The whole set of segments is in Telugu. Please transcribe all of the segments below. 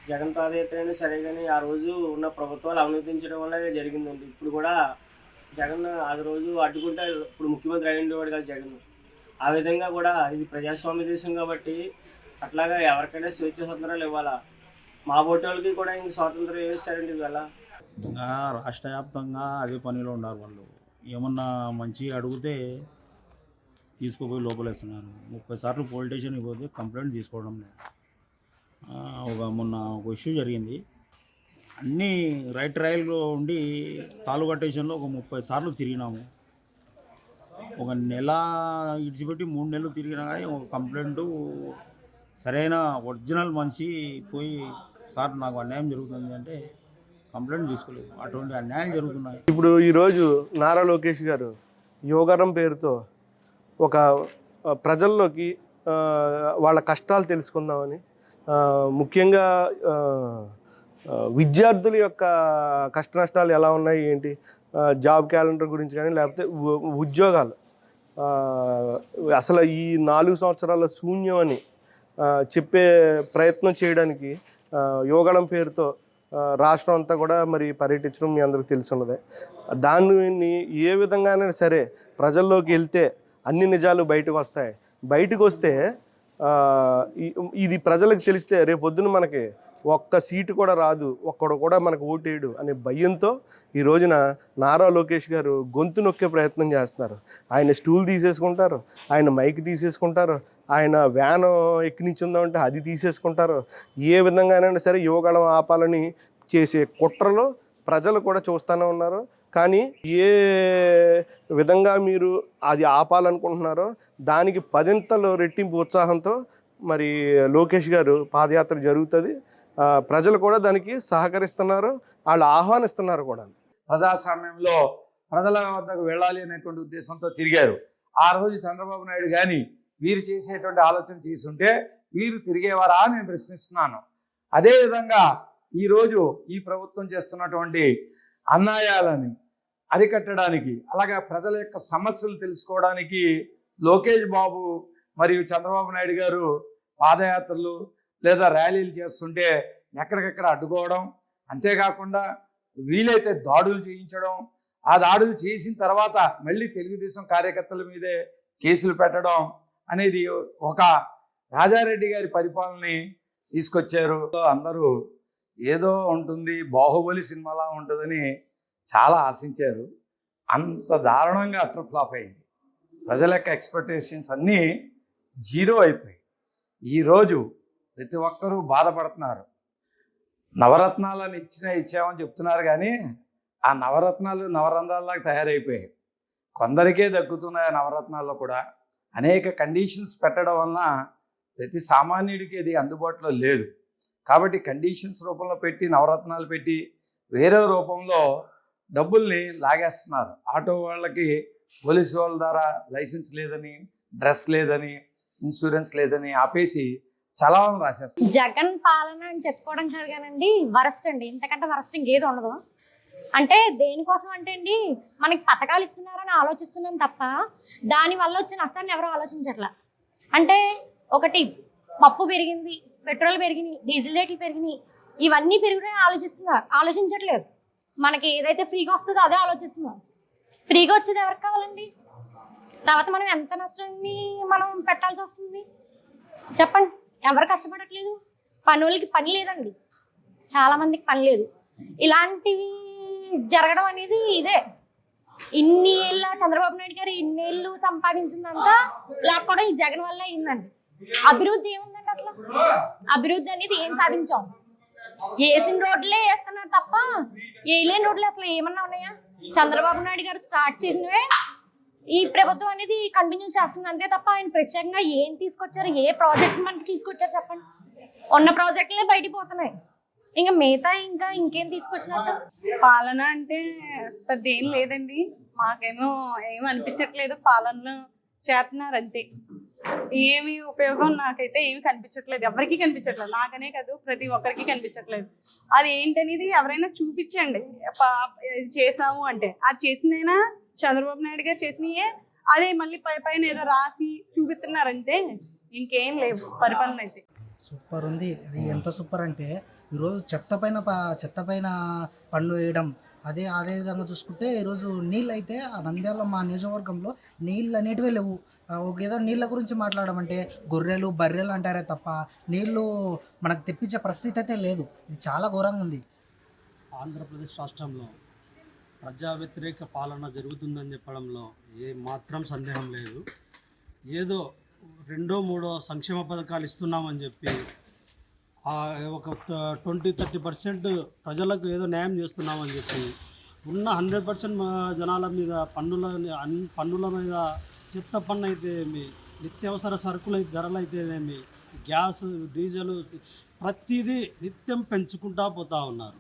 జగన్ పాదయాత్ర అయినా సరే కానీ ఆ రోజు ఉన్న ప్రభుత్వాలు అవినీతించడం వల్ల జరిగిందండి. ఇప్పుడు కూడా జగన్ ఆ రోజు అడ్డుకుంటే ఇప్పుడు ముఖ్యమంత్రి అయ్యేవాడు కాదు జగన్. ఆ విధంగా కూడా ఇది ప్రజాస్వామ్య దేశం కాబట్టి అట్లాగా ఎవరికైనా స్వేచ్ఛ స్వతంత్రాలు ఇవ్వాలా. మా ఓటు వాళ్ళకి కూడా ఇంక స్వాతంత్రం ఏమిస్తారండి ఇవాళ. రాష్ట్ర వ్యాప్తంగా అదే పనిలో ఉన్నారు వాళ్ళు. ఏమన్నా మంచి అడిగితే తీసుకుపోయి లోపలేస్తున్నారు. 30 సార్లు పోలీస్ స్టేషన్కి పోతే కంప్లైంట్ తీసుకోవడం లేదు. మొన్న ఒక ఇష్యూ జరిగింది. అన్నీ రైల్లో ఉండి తాలూకా స్టేషన్లో ఒక 30 సార్లు తిరిగినాము. ఒక నెల ఇడిచిపెట్టి 3 నెలలు తిరిగినా కానీ ఒక కంప్లైంట్ సరైన ఒరిజినల్ మనిషి పోయి సార్ నాకు అన్యాయం జరుగుతుంది అంటే కంప్లైంట్ తీసుకోలేదు. అటువంటి అన్యాయం జరుగుతున్నాయి. ఇప్పుడు ఈరోజు నారా లోకేష్ గారు యువగరం పేరుతో ఒక ప్రజల్లోకి వాళ్ళ కష్టాలు తెలుసుకుందామని, ముఖ్యంగా విద్యార్థుల యొక్క కష్ట నష్టాలు ఎలా ఉన్నాయి ఏంటి, జాబ్ క్యాలెండర్ గురించి కానీ లేకపోతే ఉద్యోగాలు అసలు ఈ 4 సంవత్సరాల శూన్యం అని చెప్పే ప్రయత్నం చేయడానికి యువగళం పేరుతో రాష్ట్రం అంతా కూడా మరి పర్యటించడం మీ అందరికీ తెలుసున్నదే. దాన్ని ఏ విధంగానైనా సరే ప్రజల్లోకి వెళ్తే అన్ని నిజాలు బయటకు వస్తాయి. బయటకు వస్తే ఇది ప్రజలకు తెలిస్తే రేపొద్దున మనకి ఒక్క సీటు కూడా రాదు, ఒక్కడు కూడా మనకు ఓటేయడు అనే భయంతో ఈ రోజున నారా లోకేష్ గారు గొంతు నొక్కే ప్రయత్నం చేస్తున్నారు. ఆయన స్టూల్ తీసేసుకుంటారు, ఆయన మైక్ తీసేసుకుంటారు, ఆయన వ్యాన్ ఎక్కినిచ్చిందామంటే అది తీసేసుకుంటారు. ఏ విధంగానైనా సరే యువగళం ఆపాలని చేసే కుట్రలో ప్రజలు కూడా చూస్తూనే ఉన్నారు. కానీ ఏ విధంగా మీరు అది ఆపాలనుకుంటున్నారో దానికి 10 రెట్టింపు ఉత్సాహంతో మరి లోకేష్ గారు పాదయాత్ర జరుగుతుంది. ప్రజలు కూడా దానికి సహకరిస్తున్నారు, వాళ్ళు ఆహ్వానిస్తున్నారు కూడా. ప్రజాస్వామ్యంలో ప్రజల వద్దకు వెళ్ళాలి అనేటువంటి ఉద్దేశంతో తిరిగారు. ఆ రోజు చంద్రబాబు నాయుడు కానీ వీరు చేసేటువంటి ఆలోచన చేసుంటే వీరు తిరిగేవారా అని నేను ప్రశ్నిస్తున్నాను. అదేవిధంగా ఈరోజు ఈ ప్రభుత్వం చేస్తున్నటువంటి అన్యాయాలని అరికట్టడానికి, అలాగే ప్రజల యొక్క సమస్యలు తెలుసుకోవడానికి లోకేష్ బాబు మరియు చంద్రబాబు నాయుడు గారు పాదయాత్రలు లేదా ర్యాలీలు చేస్తుంటే ఎక్కడికెక్కడ అడ్డుకోవడం, అంతేకాకుండా వీలైతే దాడులు చేయించడం, ఆ దాడులు చేసిన తర్వాత మళ్ళీ తెలుగుదేశం కార్యకర్తల మీదే కేసులు పెట్టడం అనేది ఒక రాజారెడ్డి గారి పరిపాలనని తీసుకొచ్చారు. అందరూ ఏదో ఉంటుంది, బాహుబలి సినిమాలా ఉంటుందని చాలా ఆశించారు. అంత దారుణంగా అటర్ ఫ్లాప్ అయింది. ప్రజల యొక్క ఎక్స్పెక్టేషన్స్ అన్నీ జీరో అయిపోయాయి. ఈరోజు ప్రతి ఒక్కరూ బాధపడుతున్నారు. నవరత్నాలను ఇచ్చామని చెప్తున్నారు కానీ ఆ నవరత్నాలు నవరంధ్రాల్లాగా తయారైపోయాయి. కొందరికే దక్కుతున్నాయి. నవరత్నాల్లో కూడా అనేక కండిషన్స్ పెట్టడం వలన ప్రతి సామాన్యుడికి ఇది అందుబాటులో లేదు. కాబట్టి కండిషన్స్ రూపంలో పెట్టి, నవరత్నాలు పెట్టి వేరే రూపంలో డబ్బుల్ని లాగేస్తున్నారు. ఆటో వాళ్ళకి పోలీసు వాళ్ళ ద్వారా లైసెన్స్ లేదని, డ్రెస్ లేదని, ఇన్సూరెన్స్ లేదని ఆపేసి చలాలను రాసేస్తారు. జగన్ పాలన అని చెప్పుకోవడం కాదు కానండి, వరస్ట్ అండి. ఇంతకంటే వరస్ట్ ఇంకేది ఉండదు. అంటే దేనికోసం అంటే అండి, మనకి పథకాలు ఇస్తున్నారని ఆలోచిస్తున్నాం తప్ప దానివల్ల వచ్చే నష్టాన్ని ఎవరో ఆలోచించట్లా. అంటే ఒకటి పప్పు పెరిగింది, పెట్రోల్ పెరిగినాయి, డీజిల్ రేట్లు పెరిగినాయి, ఇవన్నీ పెరుగుతాయని ఆలోచించట్లేదు. మనకి ఏదైతే ఫ్రీగా వస్తుందో అదే ఆలోచిస్తున్నాం. ఫ్రీగా వచ్చేది ఎవరికి కావాలండి? తర్వాత మనం ఎంత నష్టాన్ని మనం పెట్టాల్సి వస్తుంది చెప్పండి. ఎవరు కష్టపడట్లేదు, పనులకి పని లేదండి, చాలామందికి పని లేదు. ఇలాంటివి జరగడం అనేది ఇదే. ఇన్ని ఏళ్ళ చంద్రబాబు నాయుడు గారు ఇన్నేళ్ళు సంపాదించిందంతా లేకపోవడం ఈ జగన్ వల్ల అయిందండి. అభివృద్ధి ఏముందండి? అసలు అభివృద్ధి అనేది ఏం సాధించాం? వేసిన రోడ్లే వేస్తున్నారు తప్ప వేయలేని రోడ్లు అసలు ఏమన్నా ఉన్నాయా? చంద్రబాబు నాయుడు గారు స్టార్ట్ చేసినవే ఈ ప్రభుత్వం అనేది కంటిన్యూ చేస్తుంది అంతే తప్ప ఆయన ప్రత్యేకంగా ఏం తీసుకొచ్చారు, ఏ ప్రాజెక్ట్ మనకి తీసుకొచ్చారు చెప్పండి? ఉన్న ప్రాజెక్టులే బయటికి పోతున్నాయి, ఇంకా మిగతా ఇంకేం తీసుకొచ్చినట్టు? పాలన అంటే పెద్ద ఏం లేదండి, మాకేమో ఏమి అనిపించట్లేదు. పాలనలో చేస్తున్నారు అంతే, ఏమి ఉపయోగం నాకైతే ఏమి కనిపించట్లేదు, ఎవరికి కనిపించట్లేదు. నాకనే కాదు ప్రతి ఒక్కరికి కనిపించట్లేదు. అది ఏంటనేది ఎవరైనా చూపించండి. ఇది చేసాము అంటే అది చేసిందైనా చంద్రబాబు నాయుడు గారు చేసినయే అదే మళ్ళీ పైన ఏదో రాసి చూపిస్తున్నారంటే ఇంకేం లేవు పరిపాలన అయితే. సూపర్ ఉంది. అది ఎంత సూపర్ అంటే ఈరోజు చెత్త పైన పన్ను వేయడం, అదే విధంగా చూసుకుంటే ఈరోజు నీళ్ళు అయితే ఆ నంద్యాల మా నియోజకవర్గంలో నీళ్ళు అనేటివే లేవు. ఏదో నీళ్ళ గురించి మాట్లాడమంటే గొర్రెలు బర్రెలు అంటారే తప్ప నీళ్ళు మనకు తెప్పించే పరిస్థితి అయితే లేదు. ఇది చాలా ఘోరంగా ఉంది. ఆంధ్రప్రదేశ్ రాష్ట్రంలో ప్రజా వ్యతిరేక పాలన జరుగుతుందని చెప్పడంలో ఏ మాత్రం సందేహం లేదు. ఏదో 2-3 సంక్షేమ పథకాలు ఇస్తున్నామని చెప్పి ఒక 20-30% ప్రజలకు ఏదో న్యాయం చేస్తున్నామని చెప్పి ఉన్న 100% జనాల మీద పన్నుల మీద చెత్త పన్ను అయితేనేమి, నిత్యావసర సరుకుల ధరలు అయితేనేమి, గ్యాస్ డీజిల్ ప్రతిదీ నిత్యం పెంచుకుంటూ పోతూ ఉన్నారు.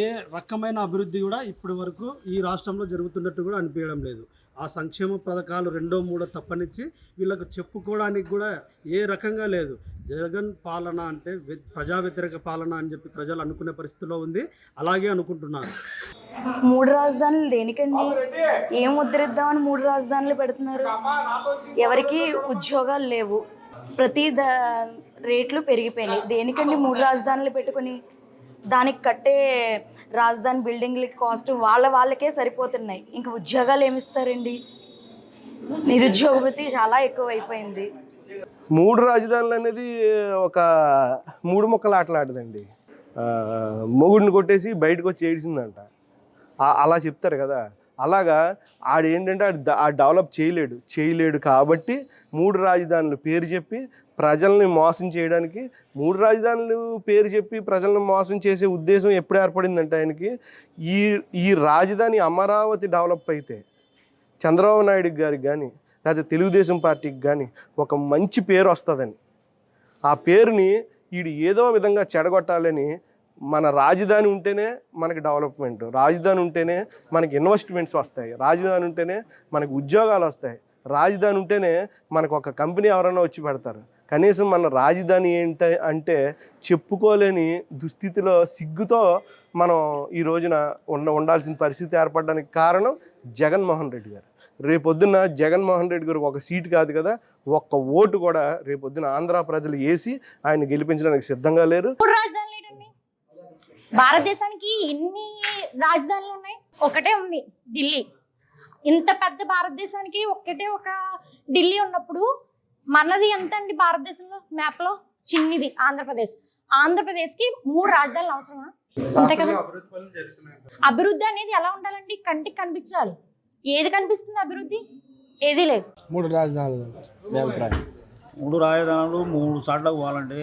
ఏ రకమైన అభివృద్ధి కూడా ఇప్పటి వరకు ఈ రాష్ట్రంలో జరుగుతున్నట్టు కూడా అనిపించడం లేదు. ఆ సంక్షేమ పథకాలు 2-3 తప్పనిచ్చి వీళ్ళకు చెప్పుకోవడానికి కూడా ఏ రకంగా లేదు. జగన్ పాలన అంటే ప్రజా వ్యతిరేక పాలన అని చెప్పి ప్రజలు అనుకునే పరిస్థితిలో ఉంది. అలాగే అనుకుంటున్నారు. 3 రాజధానులు దేనికండి? ఏం ముద్రిద్దామని 3 రాజధానులు పెడుతున్నారు? ఎవరికి ఉద్యోగాలు లేవు, రేట్లు పెరిగిపోయినాయి. దేనికండి 3 రాజధానులు పెట్టుకొని? దానికి కట్టే రాజధాని బిల్డింగ్లకి కాస్ట్ వాళ్ళకే సరిపోతున్నాయి. ఇంకా ఉద్యోగాలు ఏమిస్తారండి? నిరుద్యోగ వృత్తి చాలా ఎక్కువ అయిపోయింది. 3 రాజధానులు అనేది ఒక 3 ముక్కల ఆటలాడదండి. మొగుడిని కొట్టేసి బయటకు వచ్చి ఏడిసిందంట, అలా చెప్తారు కదా. అలాగా ఆడేంటంటే ఆ డెవలప్ చేయలేడు కాబట్టి 3 రాజధానులు పేరు చెప్పి ప్రజల్ని మోసం చేయడానికి, 3 రాజధానులు పేరు చెప్పి ప్రజల్ని మోసం చేసే ఉద్దేశం ఎప్పుడు ఏర్పడిందంటే ఆయనకి, ఈ రాజధాని అమరావతి డెవలప్ అయితే చంద్రబాబు నాయుడు గారికి కానీ లేకపోతే తెలుగుదేశం పార్టీకి కానీ ఒక మంచి పేరు వస్తుందని, ఆ పేరుని వీడు ఏదో విధంగా చెడగొట్టాలని, మన రాజధాని ఉంటేనే మనకి డెవలప్మెంట్, రాజధాని ఉంటేనే మనకి ఇన్వెస్ట్మెంట్స్ వస్తాయి, రాజధాని ఉంటేనే మనకు ఉద్యోగాలు వస్తాయి, రాజధాని ఉంటేనే మనకు ఒక కంపెనీ ఎవరైనా వచ్చి పెడతారు. కనీసం మన రాజధాని అంటే చెప్పుకోలేని దుస్థితిలో సిగ్గుతో మనం ఈ రోజున ఉండాల్సిన పరిస్థితి ఏర్పడడానికి కారణం జగన్మోహన్ రెడ్డి గారు. రేపొద్దున జగన్మోహన్ రెడ్డి గారు ఒక సీటు కాదు కదా, ఒక్క ఓటు కూడా రేపొద్దున ఆంధ్ర ప్రజలు వేసి ఆయన గెలిపించడానికి సిద్ధంగా లేరు. భారతదేశానికి ఎన్ని రాజధానులు ఉన్నాయి? ఒకటే ఉంది, ఢిల్లీ. ఇంత పెద్ద భారతదేశానికి ఒక్కటే ఒక ఢిల్లీ ఉన్నప్పుడు మనది ఎంత అండి భారతదేశంలో? మ్యాప్లో చిన్నిది ఆంధ్రప్రదేశ్కి 3 రాజధానులు అవసరమా? అంతే కదా. అభివృద్ధి అనేది ఎలా ఉండాలండి? కంటికి కనిపించాలి. ఏది కనిపిస్తుంది అభివృద్ధి? ఏది లేదు. 3 రాజధానులు 3 సార్లకు పోవాలంటే,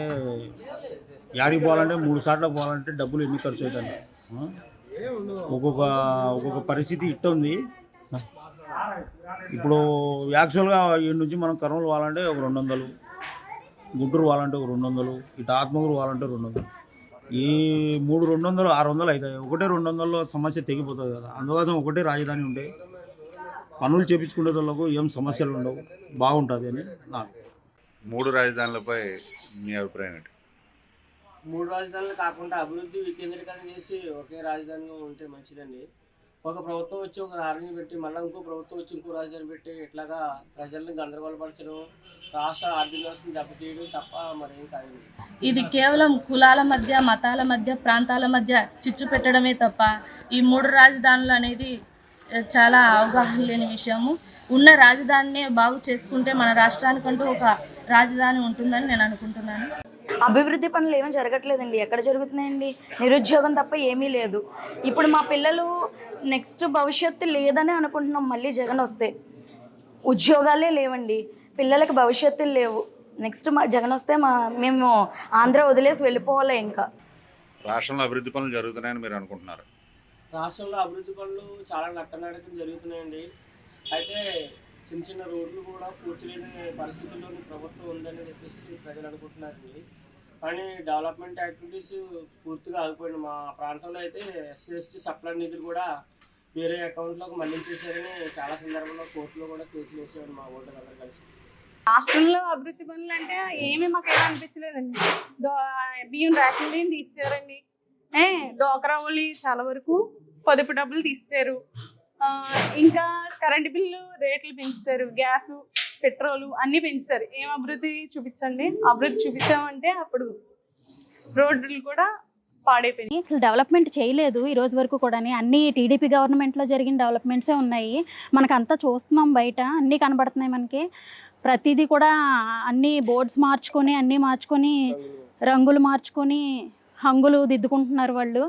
యాడికి పోవాలంటే 3 సార్లకు పోవాలంటే డబ్బులు ఎన్ని ఖర్చు అవుతాయి? ఒక్కొక్క పరిస్థితి ఇట్టుంది. ఇప్పుడు యాక్చువల్గా ఈ నుంచి మనం కర్నూలు పోవాలంటే ఒక 200, గుంటూరు పోవాలంటే ఒక 200, ఇటు ఆత్మకూరు పోవాలంటే 200. ఈ 3 200 600 అవుతాయి. ఒకటే 200లో సమస్య తెగిపోతుంది కదా. అందుకోసం ఒకటే రాజధాని ఉంటే పనులు చేపించుకునే వాళ్ళకు ఏం సమస్యలు ఉండవు, బాగుంటుంది అని నాకు. 3 రాజధానులపై మీ అభిప్రాయం ఏంటి? 3 రాజధానులు కాకుండా అభివృద్ధి వికేంద్రీకరణ చేసి ఒకే రాజధానిగా ఉంటే మంచిదండి. ఒక ప్రభుత్వం వచ్చి ఒక రాజధాని పెట్టి మళ్ళీ ఇంకో ప్రభుత్వం వచ్చి ఇంకో రాజధాని పెట్టి ఇట్లాగా ప్రజల్ని గందరగోళపరచడం, రాష్ట్ర ఆర్థిక వ్యవస్థను దెబ్బతీయడం తప్ప మరేం కాదండి. ఇది కేవలం కులాల మధ్య, మతాల మధ్య, ప్రాంతాల మధ్య చిచ్చు పెట్టడమే తప్ప ఈ 3 రాజధానులు అనేది చాలా అవగాహన లేని విషయము. ఉన్న రాజధానినే బాగు చేసుకుంటే మన రాష్ట్రానికంటూ ఒక రాజధాని ఉంటుందని నేను అనుకుంటున్నాను. అభివృద్ధి పనులు ఏమీ జరగట్లేదండి. ఎక్కడ జరుగుతున్నాయండి? నిరుద్యోగం తప్ప ఏమీ లేదు. ఇప్పుడు మా పిల్లలు నెక్స్ట్ భవిష్యత్తు లేదని అనుకుంటున్నాం. మళ్ళీ జగన్ వస్తే ఉద్యోగాలే లేవండి, పిల్లలకి భవిష్యత్తులు లేవు. నెక్స్ట్ మా జగన్ వస్తే మేము ఆంధ్ర వదిలేసి వెళ్ళిపోవాలి. ఇంకా రాష్ట్రంలో అభివృద్ధి పనులు జరుగుతున్నాయని మీరు అనుకుంటున్నారు? రాష్ట్రంలో అభివృద్ధి పనులు చాలా నట్టనడకం జరుగుతున్నాయండి. అయితే చిన్న రోడ్లు కూడా పూర్తి లేని పరిస్థితుల్లో ప్రభుత్వం ఉందని చెప్పేసి ప్రజలు అనుకుంటున్నారండి. కానీ డెవలప్మెంట్ యాక్టివిటీస్ పూర్తిగా ఆగిపోయింది. మా ప్రాంతంలో అయితే SC/ST సప్లై నిధులు కూడా వేరే అకౌంట్లోకి మళ్లించేశారని చాలా సందర్భంలో కోర్టులో కూడా కేసులు వేసేవాడు మా ఓటర్ అందరూ కలిసి. రాష్ట్రంలో అభివృద్ధి పనులు అంటే ఏమీ మాకేమీ అనిపించలేదండి. బియ్యం రేషన్ బియ్యం తీసేశారండి. డోక్రా వాళ్ళు చాలా వరకు పొదుపు డబ్బులు తీసేశారు. ఇంకా కరెంటు బిల్లు రేట్లు పెంచుతారు, గ్యాసు, పెట్రోలు అన్నీ పెంచుతారు. ఏం అభివృద్ధి చూపించండి? అభివృద్ధి చూపించామంటే అప్పుడు రోడ్లు కూడా పాడైపోయినాయి. అసలు డెవలప్మెంట్ చేయలేదు ఈ రోజు వరకు కూడా. అన్ని టీడీపీ గవర్నమెంట్లో జరిగిన డెవలప్మెంట్సే ఉన్నాయి. మనకంతా చూస్తున్నాం, బయట అన్నీ కనబడుతున్నాయి మనకి. ప్రతిదీ కూడా అన్ని బోర్డ్స్ మార్చుకొని, అన్నీ మార్చుకొని, రంగులు మార్చుకొని హంగులు దిద్దుకుంటున్నారు వాళ్ళు.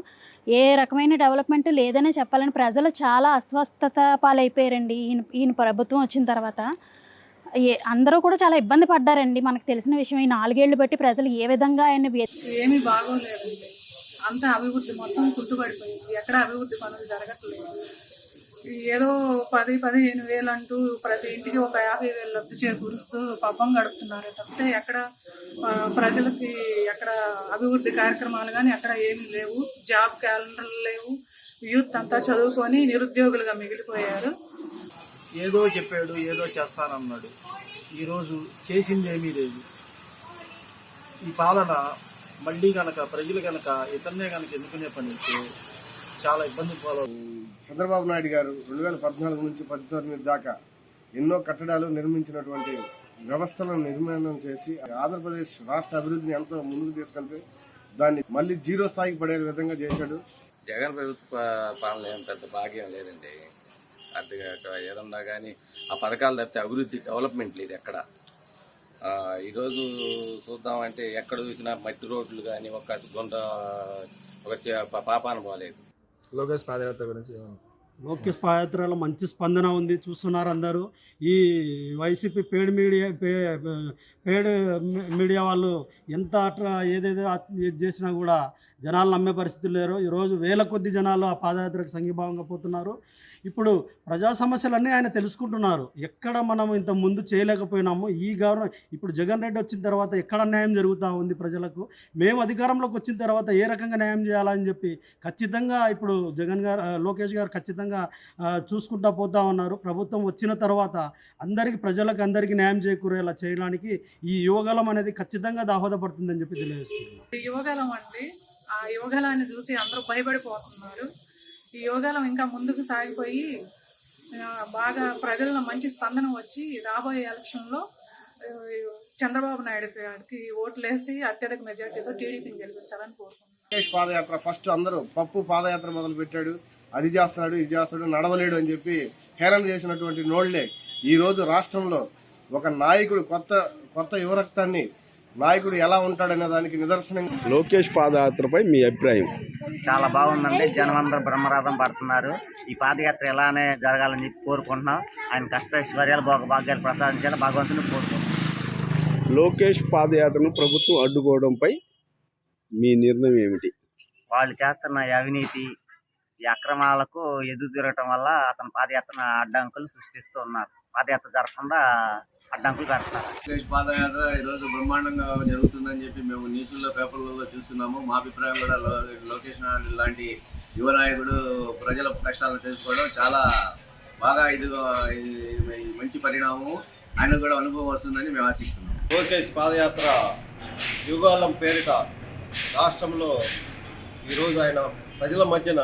ఏ రకమైన డెవలప్మెంట్ లేదనే చెప్పాలని ప్రజలు చాలా అస్వస్థత పాలైపోయారండి ఈయన ప్రభుత్వం వచ్చిన తర్వాత. అందరూ కూడా చాలా ఇబ్బంది పడ్డారండి. మనకు తెలిసిన విషయం, ఈ 4 ఏళ్ళు బట్టి ప్రజలు ఏ విధంగా ఆయన ఏమీ బాగోలేదండి. అంత అభివృద్ధి మొత్తం కుంటుపడిపోయింది. ఎక్కడ అభివృద్ధి పనులు జరగట్లేదు. ఏదో 10-15 వేలు అంటూ ప్రతి ఇంటికి ఒక 50,000 లబ్ధి చేకూరుస్తూ పబ్బం గడుపుతున్నారు తప్పితే ఎక్కడ ప్రజలకి ఎక్కడ అభివృద్ధి కార్యక్రమాలు కానీ ఎక్కడ ఏమీ లేవు. జాబ్ క్యాలెండర్లు లేవు. యూత్ అంతా చదువుకొని నిరుద్యోగులుగా మిగిలిపోయారు. ఏదో చెప్పాడు, ఏదో చేస్తానన్నాడు. ఈరోజు చేసింది ఏమీ లేదు. ఈ పాలన మళ్ళీ కనుక ప్రజలు కనుక ఇతన్నే కనుక ఎన్నుకునే పని అయితే చాలా ఇబ్బంది పాలవుతుంది. చంద్రబాబు నాయుడు గారు 2014 నుంచి 2019 దాకా ఎన్నో కట్టడాలు నిర్మించినటువంటి వ్యవస్థలను నిర్మాణం చేసి ఆంధ్రప్రదేశ్ రాష్ట్ర అభివృద్ధిని ఎంతో ముందుకు తీసుకెళ్తే దాన్ని మళ్ళీ జీరో స్థాయికి పడే విధంగా చేశాడు. జగన్ ప్రభుత్వ పాలన ఏం పెద్ద భాగ్యం లేదండి. అదిగా ఏదన్నా కానీ ఆ పథకాలు తప్పితే అభివృద్ధి డెవలప్మెంట్ లేదు ఎక్కడ. ఈరోజు చూద్దామంటే ఎక్కడ చూసినా మట్టి రోడ్లు కానీ ఒక గుంట ఒక పాపాన పోలేదు. లోకేష్ పాదయాత్ర గురించి లోకేష్ పాదయాత్రలో మంచి స్పందన ఉంది, చూస్తున్నారు అందరూ. ఈ వైసీపీ పేడ్ మీడియా వాళ్ళు ఎంత ఏదేదో ఏది చేసినా కూడా జనాలు నమ్మే పరిస్థితులు లేరు. ఈరోజు వేల కొద్ది జనాలు ఆ పాదయాత్రకు సంఘీభావంగా పోతున్నారు. ఇప్పుడు ప్రజా సమస్యలన్నీ ఆయన తెలుసుకుంటున్నారు. ఎక్కడ మనం ఇంత ముందు చేయలేకపోయినాము, ఈ గవర్నమెంట్ ఇప్పుడు జగన్ రెడ్డి వచ్చిన తర్వాత ఎక్కడ న్యాయం జరుగుతూ ఉంది ప్రజలకు, మేము అధికారంలోకి వచ్చిన తర్వాత ఏ రకంగా న్యాయం చేయాలని చెప్పి ఖచ్చితంగా ఇప్పుడు లోకేష్ గారు ఖచ్చితంగా చూసుకుంటూ పోతా ఉన్నారు. ప్రభుత్వం వచ్చిన తర్వాత ప్రజలకు న్యాయం చేకూరేలా చేయడానికి ఈ యువగలం అనేది ఖచ్చితంగా దోహదపడుతుందని చెప్పి తెలియజేస్తుంది. యువగలం అండి, ఆ యువగలాన్ని చూసి అందరూ భయపడిపోతున్నారు. ఈ యోగాలం ఇంకా ముందుకు సాగిపోయి బాగా ప్రజల్లో మంచి స్పందన వచ్చి రాబోయే ఎలక్షన్లో చంద్రబాబు నాయుడు గారికి ఓట్లేసి అత్యధిక మెజార్టీతో టీడీపీని గెలిపించాలని కోరుకుంటున్నాను. పాదయాత్ర ఫస్ట్ అందరూ పప్పు పాదయాత్ర మొదలు పెట్టాడు, అది చేస్తున్నాడు ఇది చేస్తాడు నడవలేడు అని చెప్పి హేళన చేసినటువంటి నోళ్లే ఈ రోజు రాష్ట్రంలో ఒక నాయకుడు కొత్త యువరక్తాన్ని నాయకుడు ఎలా ఉంటాడనే దానికి నిదర్శనం. లోకేష్ పాదయాత్రపై మీ అభిప్రాయం? చాలా బాగుందండి. జనం అందరూ బ్రహ్మరథం పడుతున్నారు. ఈ పాదయాత్ర ఇలానే జరగాలని చెప్పి కోరుకుంటున్నాం. ఆయన కష్టైశ్వర్యాలు భాగ్యాలు ప్రసాదించాలని భగవంతుని కోరుకుంటున్నాం. లోకేష్ పాదయాత్రను ప్రభుత్వం అడ్డుకోవడంపై మీ నిర్ణయం ఏమిటి? వాళ్ళు చేస్తున్న అవినీతి, ఈ అక్రమాలకు ఎదురు తిరగటం వల్ల అతని పాదయాత్ర అడ్డంకులు సృష్టిస్తూ ఉన్నారు. పాదయాత్ర జరగకుండా అడ్డంకులు పెడుతున్నారు. లోకేష్ పాదయాత్ర ఈరోజు బ్రహ్మాండంగా జరుగుతుందని చెప్పి మేము న్యూస్లో పేపర్లలో చూస్తున్నాము. మా అభిప్రాయం కూడా లోకేష్ లాంటి యువ నాయకుడు ప్రజల కష్టాలను తెలుసుకోవడం చాలా బాగా మంచి పరిణామం. ఆయన కూడా అనుభవం వస్తుందని మేము ఆశిస్తున్నాం. లోకేష్ పాదయాత్ర యుగాలం పేరిట రాష్ట్రంలో ఈరోజు ఆయన ప్రజల మధ్యన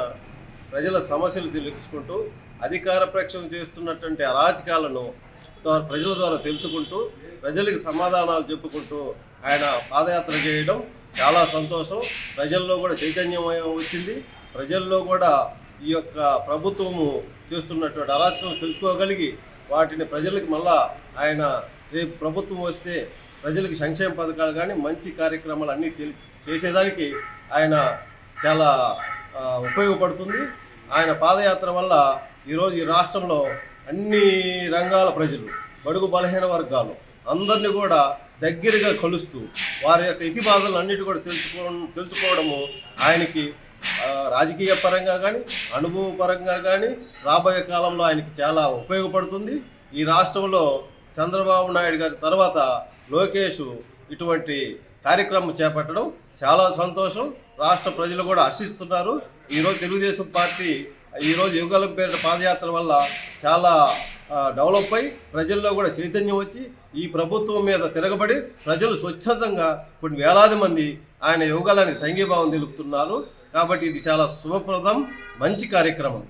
ప్రజల సమస్యలు తెలుసుకుంటూ అధికార ప్రేక్షణ చేస్తున్నటువంటి అరాచకాలను ప్రజల ద్వారా తెలుసుకుంటూ ప్రజలకు సమాధానాలు చెప్పుకుంటూ ఆయన పాదయాత్ర చేయడం చాలా సంతోషం. ప్రజల్లో కూడా చైతన్యం వచ్చింది. ప్రజల్లో కూడా ఈ యొక్క ప్రభుత్వము చేస్తున్నటువంటి అరాచకాలను తెలుసుకోగలిగి వాటిని ప్రజలకు మళ్ళా ఆయన రేపు ప్రభుత్వం వస్తే ప్రజలకు సంక్షేమ పథకాలు కానీ మంచి కార్యక్రమాలు అన్నీ చేసేదానికి ఆయన చాలా ఉపయోగపడుతుంది. ఆయన పాదయాత్ర వల్ల ఈరోజు ఈ రాష్ట్రంలో అన్ని రంగాల ప్రజలు, బడుగు బలహీన వర్గాలు అందరినీ కూడా దగ్గరగా కలుస్తూ వారి యొక్క ఇతిబాధలు అన్నిటి కూడా తెలుసుకోవడము ఆయనకి రాజకీయ పరంగా కానీ అనుభవపరంగా కానీ రాబోయే కాలంలో ఆయనకి చాలా ఉపయోగపడుతుంది. ఈ రాష్ట్రంలో చంద్రబాబు నాయుడు గారి తర్వాత లోకేష్ ఇటువంటి కార్యక్రమం చేపట్టడం చాలా సంతోషం. రాష్ట్ర ప్రజలు కూడా హర్షిస్తున్నారు. ఈరోజు తెలుగుదేశం పార్టీ ఈరోజు యువగలం పేరిట పాదయాత్ర వల్ల చాలా డెవలప్ అయి ప్రజల్లో కూడా చైతన్యం వచ్చి ఈ ప్రభుత్వం మీద తిరగబడి ప్రజలు స్వచ్ఛందంగా కొన్ని వేలాది మంది ఆయన యువగలానికి సంఘీభావం తెలుపుతున్నారు. కాబట్టి ఇది చాలా శుభప్రదం, మంచి కార్యక్రమం.